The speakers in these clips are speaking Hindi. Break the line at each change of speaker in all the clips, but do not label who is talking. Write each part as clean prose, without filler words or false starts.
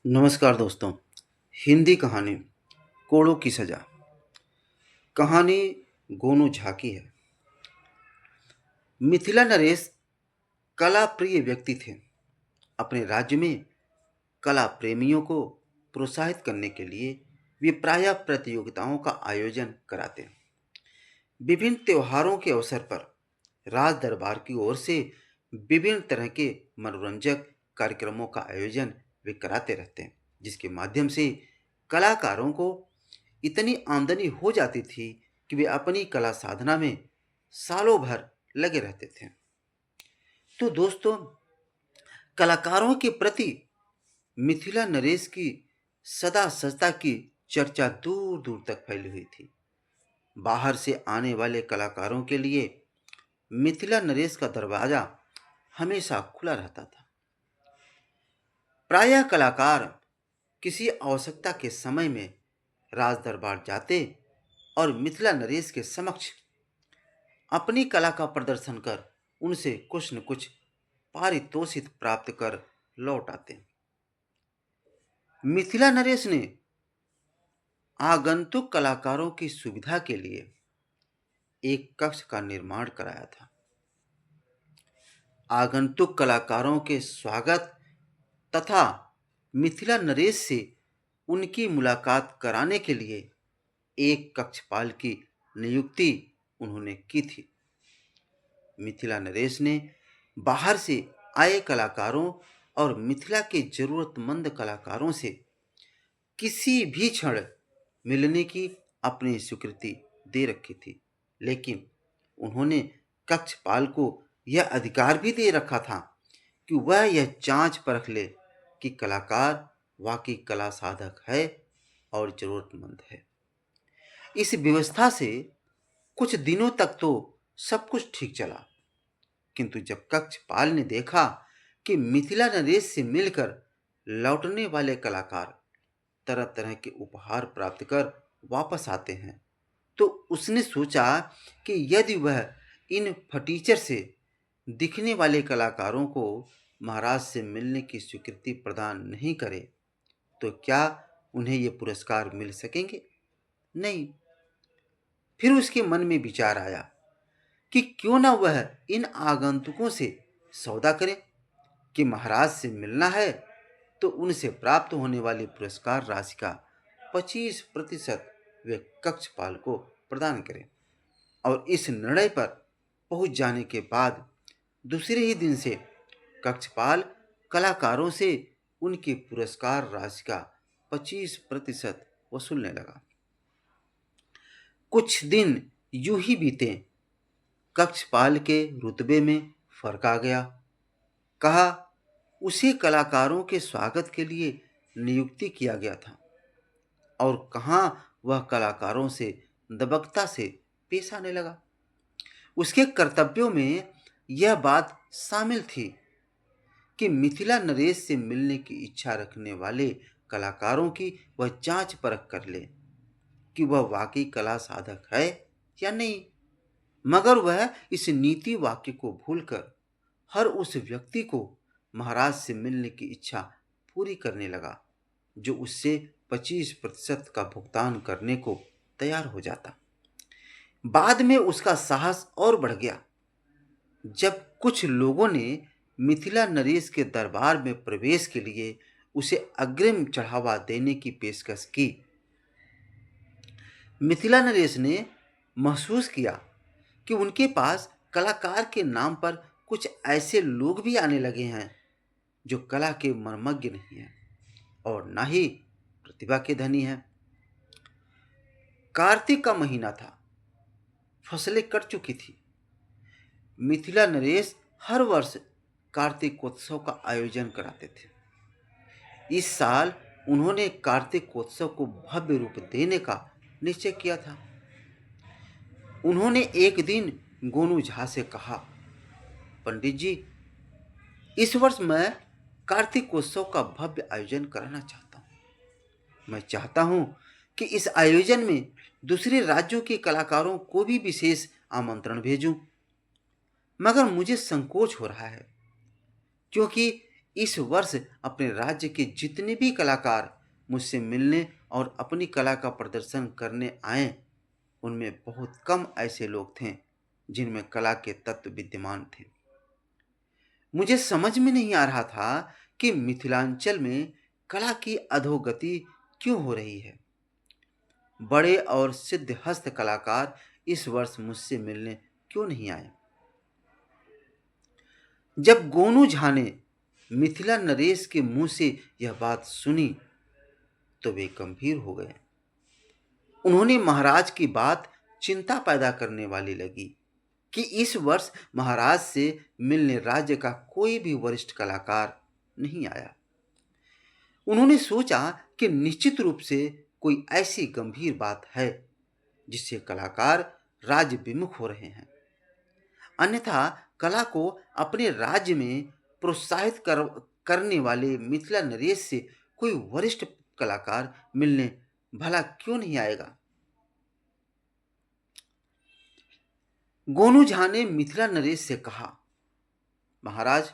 नमस्कार दोस्तों। हिंदी कहानी कोड़ों की सजा। कहानी गोनू झा की है। मिथिला नरेश कला प्रिय व्यक्ति थे। अपने राज्य में कला प्रेमियों को प्रोत्साहित करने के लिए वे प्रायः प्रतियोगिताओं का आयोजन कराते। विभिन्न त्योहारों के अवसर पर राज दरबार की ओर से विभिन्न तरह के मनोरंजक कार्यक्रमों का आयोजन वे कराते रहते हैं, जिसके माध्यम से कलाकारों को इतनी आमदनी हो जाती थी कि वे अपनी कला साधना में सालों भर लगे रहते थे। तो दोस्तों, कलाकारों के प्रति मिथिला नरेश की सदा सजता की चर्चा दूर दूर तक फैली हुई थी। बाहर से आने वाले कलाकारों के लिए मिथिला नरेश का दरवाजा हमेशा खुला रहता था। प्रायः कलाकार किसी आवश्यकता के समय में राज दरबार जाते और मिथिला नरेश के समक्ष अपनी कला का प्रदर्शन कर उनसे कुछ न कुछ पारितोषिक प्राप्त कर लौट आते। मिथिला नरेश ने आगंतुक कलाकारों की सुविधा के लिए एक कक्ष का निर्माण कराया था। आगंतुक कलाकारों के स्वागत तथा मिथिला नरेश से उनकी मुलाकात कराने के लिए एक कक्षपाल की नियुक्ति उन्होंने की थी। मिथिला नरेश ने बाहर से आए कलाकारों और मिथिला के जरूरतमंद कलाकारों से किसी भी क्षण मिलने की अपनी स्वीकृति दे रखी थी, लेकिन उन्होंने कक्षपाल को यह अधिकार भी दे रखा था कि वह यह जांच परख ले कि कलाकार वाकई कला साधक है और जरूरतमंद है। इस व्यवस्था से कुछ दिनों तक तो सब कुछ ठीक चला, किंतु जब कक्षपाल ने देखा कि मिथिला नरेश से मिलकर लौटने वाले कलाकार तरह तरह के उपहार प्राप्त कर वापस आते हैं, तो उसने सोचा कि यदि वह इन फटीचर से दिखने वाले कलाकारों को महाराज से मिलने की स्वीकृति प्रदान नहीं करे तो क्या उन्हें ये पुरस्कार मिल सकेंगे? नहीं। फिर उसके मन में विचार आया कि क्यों न वह इन आगंतुकों से सौदा करे कि महाराज से मिलना है तो उनसे प्राप्त होने वाली पुरस्कार राशि का 25% वे कक्षपाल को प्रदान करें। और इस निर्णय पर पहुंच जाने के बाद दूसरे ही दिन से कक्षपाल कलाकारों से उनकी पुरस्कार राशि का 25% वसूलने लगा। कुछ दिन यूं ही बीते। कक्षपाल के रुतबे में फर्क आ गया। कहा उसे कलाकारों के स्वागत के लिए नियुक्ति किया गया था और कहाँ वह कलाकारों से दबकता से पेश आने लगा। उसके कर्तव्यों में यह बात शामिल थी कि मिथिला नरेश से मिलने की इच्छा रखने वाले कलाकारों की वह जांच परख कर ले कि वह वाकई कला साधक है या नहीं। मगर वह इस नीति वाक्य को भूलकर हर उस व्यक्ति को महाराज से मिलने की इच्छा पूरी करने लगा जो उससे 25% का भुगतान करने को तैयार हो जाता। बाद में उसका साहस और बढ़ गया जब कुछ लोगों ने मिथिला नरेश के दरबार में प्रवेश के लिए उसे अग्रिम चढ़ावा देने की पेशकश की। मिथिला नरेश ने महसूस किया कि उनके पास कलाकार के नाम पर कुछ ऐसे लोग भी आने लगे हैं जो कला के मर्मज्ञ नहीं हैं और ना ही प्रतिभा के धनी हैं। कार्तिक का महीना था। फसलें कट चुकी थी। मिथिला नरेश हर वर्ष कार्तिकोत्सव का आयोजन कराते थे। इस साल उन्होंने कार्तिकोत्सव को भव्य रूप देने का निश्चय किया था। उन्होंने एक दिन गोनू झा से कहा, पंडित जी, इस वर्ष मैं कार्तिकोत्सव का भव्य आयोजन कराना चाहता हूँ। मैं चाहता हूँ कि इस आयोजन में दूसरे राज्यों के कलाकारों को भी विशेष आमंत्रण भेजूं, मगर मुझे संकोच हो रहा है क्योंकि इस वर्ष अपने राज्य के जितने भी कलाकार मुझसे मिलने और अपनी कला का प्रदर्शन करने आए, उनमें बहुत कम ऐसे लोग थे जिनमें कला के तत्व विद्यमान थे। मुझे समझ में नहीं आ रहा था कि मिथिलांचल में कला की अधोगति क्यों हो रही है। बड़े और सिद्ध हस्त कलाकार इस वर्ष मुझसे मिलने क्यों नहीं आए। जब गोनू झा ने मिथिला नरेश के मुंह से यह बात सुनी तो वे गंभीर हो गए। उन्होंने महाराज की बात चिंता पैदा करने वाली लगी कि इस वर्ष महाराज से मिलने राज्य का कोई भी वरिष्ठ कलाकार नहीं आया। उन्होंने सोचा कि निश्चित रूप से कोई ऐसी गंभीर बात है जिससे कलाकार राज्य विमुख हो रहे हैं, अन्यथा कला को अपने राज्य में करने वाले मिथिला नरेश से कोई वरिष्ठ कलाकार मिलने भला क्यों नहीं आएगा। गोनू झा ने मिथिला नरेश से कहा, महाराज,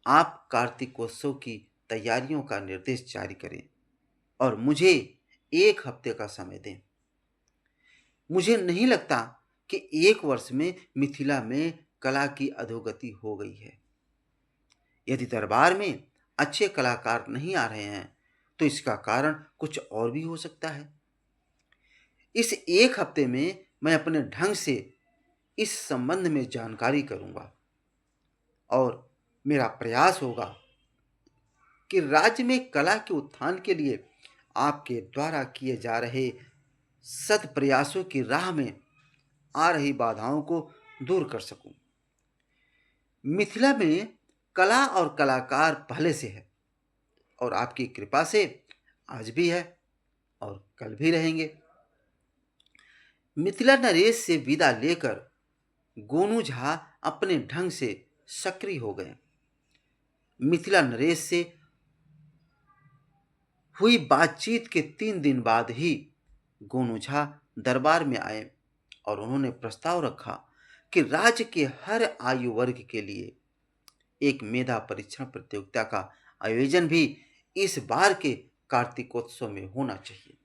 आप कार्तिकोत्सव की तैयारियों का निर्देश जारी करें और मुझे 1 हफ्ते का समय दें। मुझे नहीं लगता कि 1 वर्ष में मिथिला में कला की अधोगति हो गई है। यदि दरबार में अच्छे कलाकार नहीं आ रहे हैं तो इसका कारण कुछ और भी हो सकता है। इस 1 हफ्ते में मैं अपने ढंग से इस संबंध में जानकारी करूंगा और मेरा प्रयास होगा कि राज्य में कला के उत्थान के लिए आपके द्वारा किए जा रहे सद प्रयासों की राह में आ रही बाधाओं को दूर कर सकूं। मिथिला में कला और कलाकार पहले से है और आपकी कृपा से आज भी है और कल भी रहेंगे। मिथिला नरेश से विदा लेकर गोनू झा अपने ढंग से सक्रिय हो गए। मिथिला नरेश से हुई बातचीत के 3 दिन बाद ही गोनू झा दरबार में आए और उन्होंने प्रस्ताव रखा कि राज्य के हर आयु वर्ग के लिए एक मेधा परीक्षण प्रतियोगिता का आयोजन भी इस बार के कार्तिकोत्सव में होना चाहिए।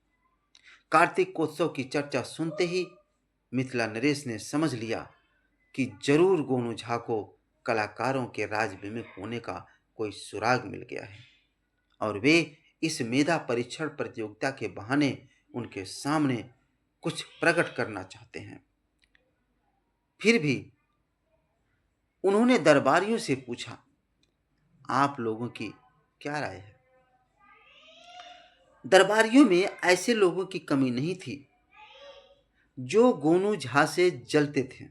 कार्तिकोत्सव की चर्चा सुनते ही मिथिला नरेश ने समझ लिया कि जरूर गोनू झा को कलाकारों के राज विमुख होने का कोई सुराग मिल गया है और वे इस मेधा परीक्षण प्रतियोगिता के बहाने उनके सामने कुछ प्रकट करना चाहते हैं। फिर भी उन्होंने दरबारियों से पूछा, आप लोगों की क्या राय है। दरबारियों में ऐसे लोगों की कमी नहीं थी जो गोनू झा से जलते थे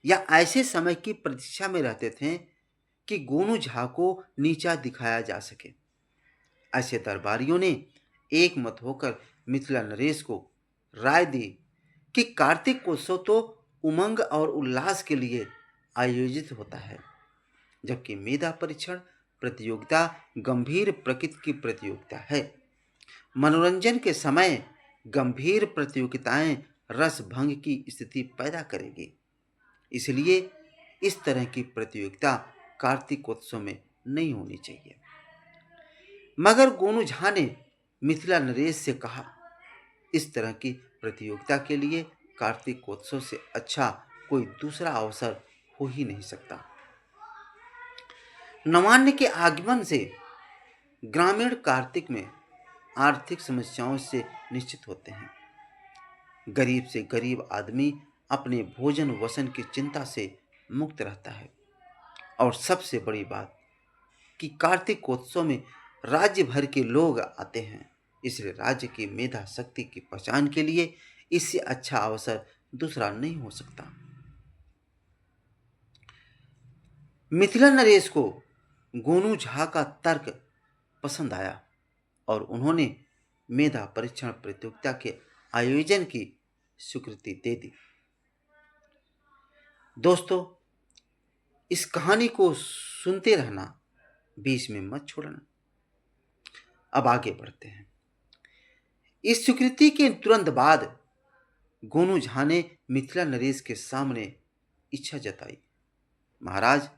या ऐसे समय की प्रतीक्षा में रहते थे कि गोनू झा को नीचा दिखाया जा सके। ऐसे दरबारियों ने एक मत होकर मिथिला नरेश को राय दी कि कार्तिकोत्सव तो उमंग और उल्लास के लिए आयोजित होता है, जबकि मेधा परीक्षण प्रतियोगिता गंभीर प्रकृति की प्रतियोगिता है। मनोरंजन के समय गंभीर प्रतियोगिताएं रस भंग की स्थिति पैदा करेगी, इसलिए इस तरह की प्रतियोगिता कार्तिकोत्सव में नहीं होनी चाहिए। मगर गोनू झा ने मिथिला नरेश से कहा, इस तरह की प्रतियोगिता के लिए कार्तिकोत्सव से अच्छा कोई दूसरा अवसर हो ही नहीं सकता। नवान्न के आगमन से ग्रामीण कार्तिक में आर्थिक समस्याओं से निश्चित होते हैं। गरीब से गरीब आदमी अपने भोजन वसन की चिंता से मुक्त रहता है और सबसे बड़ी बात कि कार्तिकोत्सव में राज्य भर के लोग आते हैं, इसलिए राज्य की मेधा शक्ति की पहचान के लिए इससे अच्छा अवसर दूसरा नहीं हो सकता। मिथिला नरेश को गोनू झा का तर्क पसंद आया और उन्होंने मेधा परीक्षण प्रतियोगिता के आयोजन की स्वीकृति दे दी। दोस्तों, इस कहानी को सुनते रहना, बीच में मत छोड़ना। अब आगे बढ़ते हैं। इस स्वीकृति के तुरंत बाद गोनू झा ने मिथिला नरेश के सामने इच्छा जताई, महाराज,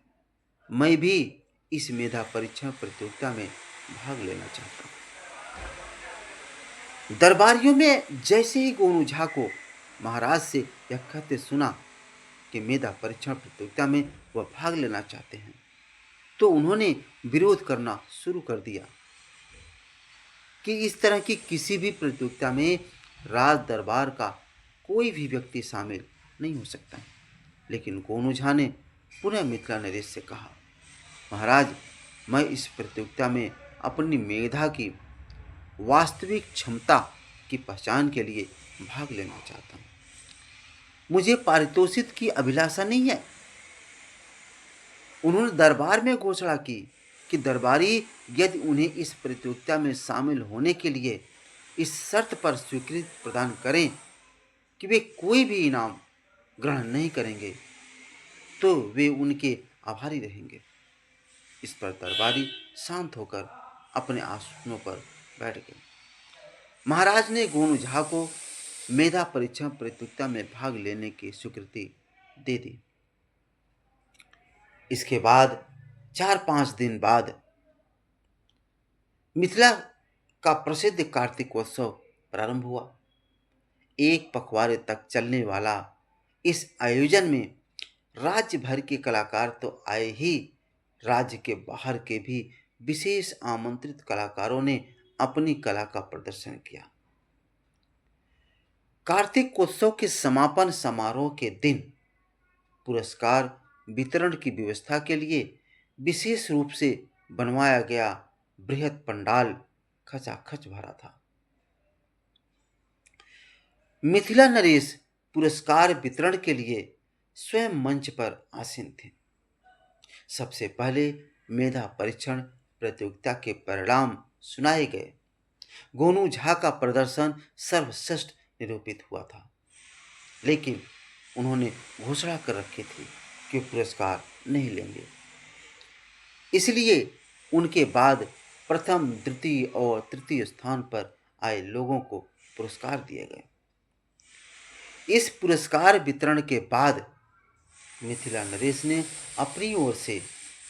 मैं भी इस मेधा परीक्षण प्रतियोगिता में भाग लेना चाहता हूँ। दरबारियों में जैसे ही गोनू झा को महाराज से यह कहते सुना कि मेधा परीक्षण प्रतियोगिता में वह भाग लेना चाहते हैं, तो उन्होंने विरोध करना शुरू कर दिया कि इस तरह की किसी भी प्रतियोगिता में राज दरबार का कोई भी व्यक्ति शामिल नहीं हो सकता। लेकिन गोनू झा ने पुनः मिथिला नरेश से कहा, महाराज, मैं इस प्रतियोगिता में अपनी मेधा की वास्तविक क्षमता की पहचान के लिए भाग लेना चाहता हूँ। मुझे पारितोषिक की अभिलाषा नहीं है। उन्होंने दरबार में घोषणा की कि दरबारी यदि उन्हें इस प्रतियोगिता में शामिल होने के लिए इस शर्त पर स्वीकृति प्रदान करें कि वे कोई भी इनाम ग्रहण नहीं करेंगे, तो वे उनके आभारी रहेंगे। इस पर दरबारी शांत होकर अपने आसनों पर बैठ गए। महाराज ने गोनू झा को मेधा परीक्षण प्रतियोगिता में भाग लेने की स्वीकृति दे दी। इसके बाद 4-5 दिन बाद मिथिला का प्रसिद्ध कार्तिकोत्सव प्रारंभ हुआ। एक पखवाड़े तक चलने वाला इस आयोजन में राज्य भर के कलाकार तो आए ही, राज्य के बाहर के भी विशेष आमंत्रित कलाकारों ने अपनी कला का प्रदर्शन किया। कार्तिकोत्सव के समापन समारोह के दिन पुरस्कार वितरण की व्यवस्था के लिए विशेष रूप से बनवाया गया बृहद पंडाल खचाखच भरा था। मिथिला नरेश पुरस्कार वितरण के लिए स्वयं मंच पर आसीन थे। सबसे पहले मेधा परीक्षण प्रतियोगिता के परिणाम सुनाए गए। गोनू झा का प्रदर्शन सर्वश्रेष्ठ निरूपित हुआ था, लेकिन उन्होंने घोषणा कर रखी थी कि पुरस्कार नहीं लेंगे। इसलिए उनके बाद प्रथम, द्वितीय और तृतीय स्थान पर आए लोगों को पुरस्कार दिए गए। इस पुरस्कार वितरण के बाद मिथिला नरेश ने अपनी ओर से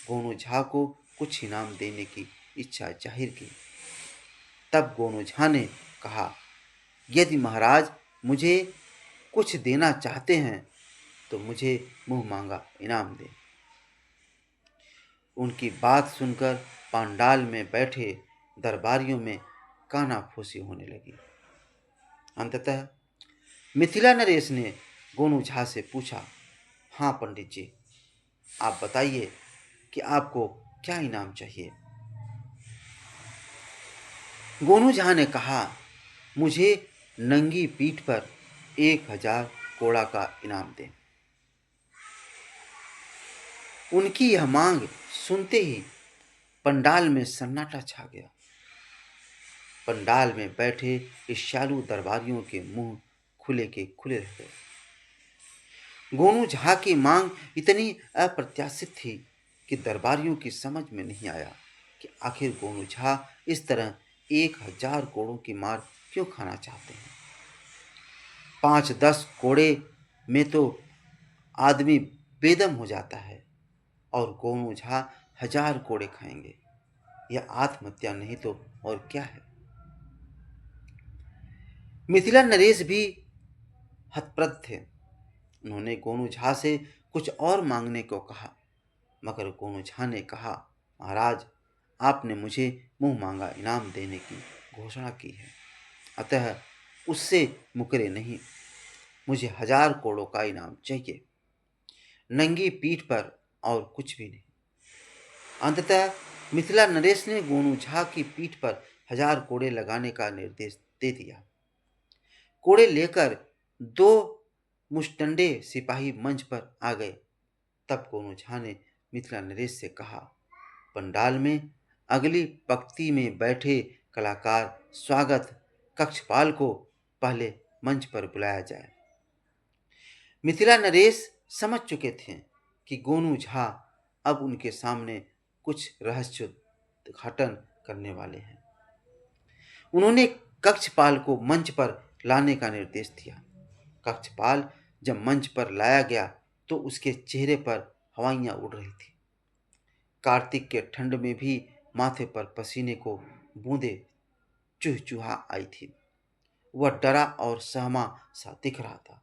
गोनू झा को कुछ इनाम देने की इच्छा जाहिर की। तब गोनू झा ने कहा, यदि महाराज मुझे कुछ देना चाहते हैं तो मुझे मुंह मांगा इनाम दें। उनकी बात सुनकर पंडाल में बैठे दरबारियों में कानाफूसी होने लगी। अंततः मिथिला नरेश ने गोनू झा से पूछा, हाँ पंडित जी, आप बताइए कि आपको क्या इनाम चाहिए। गोनू झा ने कहा, मुझे नंगी पीठ पर 1000 कोड़ा का इनाम दें। उनकी यह मांग सुनते ही पंडाल में सन्नाटा छा गया। पंडाल में बैठे ईर्ष्यालु दरबारियों के मुंह खुले के खुले रह गए। गोनू झा की मांग इतनी अप्रत्याशित थी कि दरबारियों की समझ में नहीं आया कि आखिर गोनू झा इस तरह 1000 कोड़ों की मार क्यों खाना चाहते हैं। 5-10 कोड़े में तो आदमी बेदम हो जाता है, और गोनू झा 1000 कोड़े खाएंगे। यह आत्महत्या नहीं तो और क्या है। मिथिला नरेश भी हतप्रभ थे। उन्होंने गोनू झा से कुछ और मांगने को कहा, मगर गोनू झा ने कहा, महाराज, आपने मुझे मुंह मांगा इनाम देने की घोषणा की है, अतः उससे मुकरे नहीं। मुझे 1000 कोड़ों का इनाम चाहिए, नंगी पीठ पर, और कुछ भी नहीं। अंततः मिथिला नरेश ने गोनू झा की पीठ पर 1000 कोड़े लगाने का निर्देश दे दिया। कोड़े लेकर 2 मुष्टंडे सिपाही मंच पर आ गए। तब गोनू झा ने मिथिला नरेश से कहा, पंडाल में अगली पंक्ति में बैठे कलाकार स्वागत कक्षपाल को पहले मंच पर बुलाया जाए। मिथिला नरेश समझ चुके थे कि गोनू झा अब उनके सामने कुछ रहस्य उद्घाटन करने वाले हैं। उन्होंने कक्षपाल को मंच पर लाने का निर्देश दिया। कक्षपाल जब मंच पर लाया गया तो उसके चेहरे पर हवाइयां उड़ रही थी। कार्तिक के ठंड में भी माथे पर पसीने को बूंदे चुहचुहा आई थी। वह डरा और सहमा सा दिख रहा था।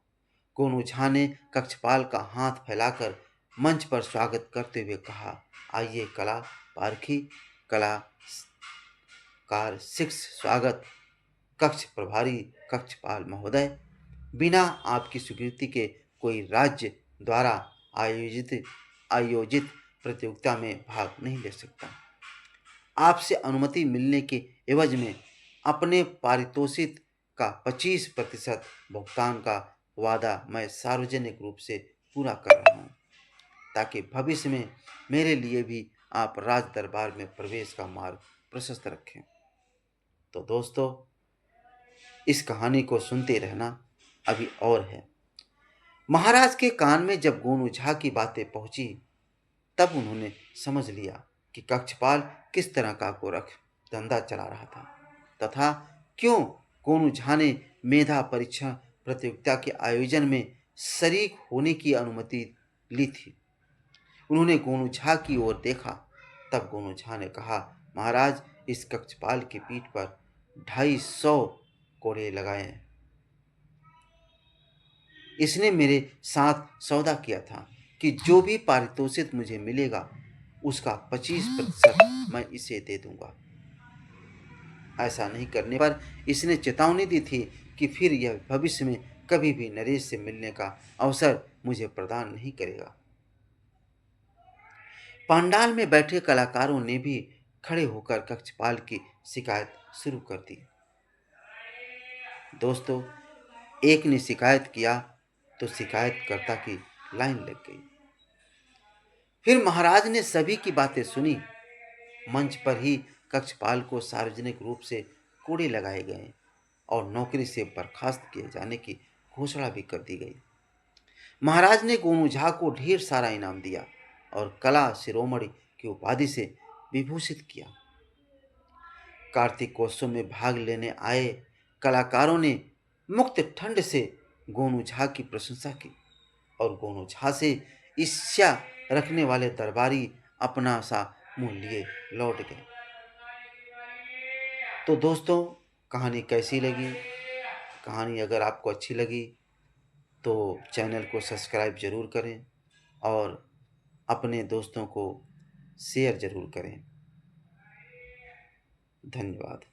गोनू झा ने कक्षपाल का हाथ फैलाकर मंच पर स्वागत करते हुए कहा, आइए कला पारखी, कलाकार शिक्ष स्वागत। कक्ष प्रभारी कक्षपाल महोदय, बिना आपकी स्वीकृति के कोई राज्य द्वारा आयोजित आयोजित प्रतियोगिता में भाग नहीं ले सकता। आपसे अनुमति मिलने के एवज में अपने पारितोषिक का 25% भुगतान का वादा मैं सार्वजनिक रूप से पूरा कर रहा हूँ, ताकि भविष्य में मेरे लिए भी आप राज दरबार में प्रवेश का मार्ग प्रशस्त रखें। तो दोस्तों, इस कहानी को सुनते रहना, अभी और है। महाराज के कान में जब गोनू झा की बातें पहुंची, तब उन्होंने समझ लिया कि कक्षपाल किस तरह का गोरख धंधा चला रहा था तथा क्यों गोनू झा ने मेधा परीक्षा प्रतियोगिता के आयोजन में शरीक होने की अनुमति ली थी। उन्होंने गोनू झा की ओर देखा, तब गोनू झा ने कहा, महाराज, इस कक्षपाल की पीठ पर 250 कोड़े लगाए हैं। इसने मेरे साथ सौदा किया था कि जो भी पारितोषिक मुझे मिलेगा उसका 25% मैं इसे दे दूंगा। ऐसा नहीं करने पर इसने चेतावनी दी थी कि फिर यह भविष्य में कभी भी नरेश से मिलने का अवसर मुझे प्रदान नहीं करेगा। पंडाल में बैठे कलाकारों ने भी खड़े होकर कक्षपाल की शिकायत शुरू कर दी। दोस्तों, एक ने शिकायत किया तो शिकायतकर्ता की लाइन लग गई। फिर महाराज ने सभी की बातें सुनी। मंच पर ही कक्षपाल को सार्वजनिक रूप से कोड़े लगाए गए और नौकरी से बर्खास्त किए जाने की घोषणा भी कर दी गई। महाराज ने गोनू झा को ढेर सारा इनाम दिया और कला शिरोमणि की उपाधि से विभूषित किया। कार्तिकोत्सव में भाग लेने आए कलाकारों ने मुक्त ठंड से गोनू झा की प्रशंसा की और गोनू झा से ईर्ष्या रखने वाले दरबारी अपना सा मुंह लिए लौट गए। तो दोस्तों, कहानी कैसी लगी? कहानी अगर आपको अच्छी लगी तो चैनल को सब्सक्राइब ज़रूर करें और अपने दोस्तों को शेयर ज़रूर करें। धन्यवाद।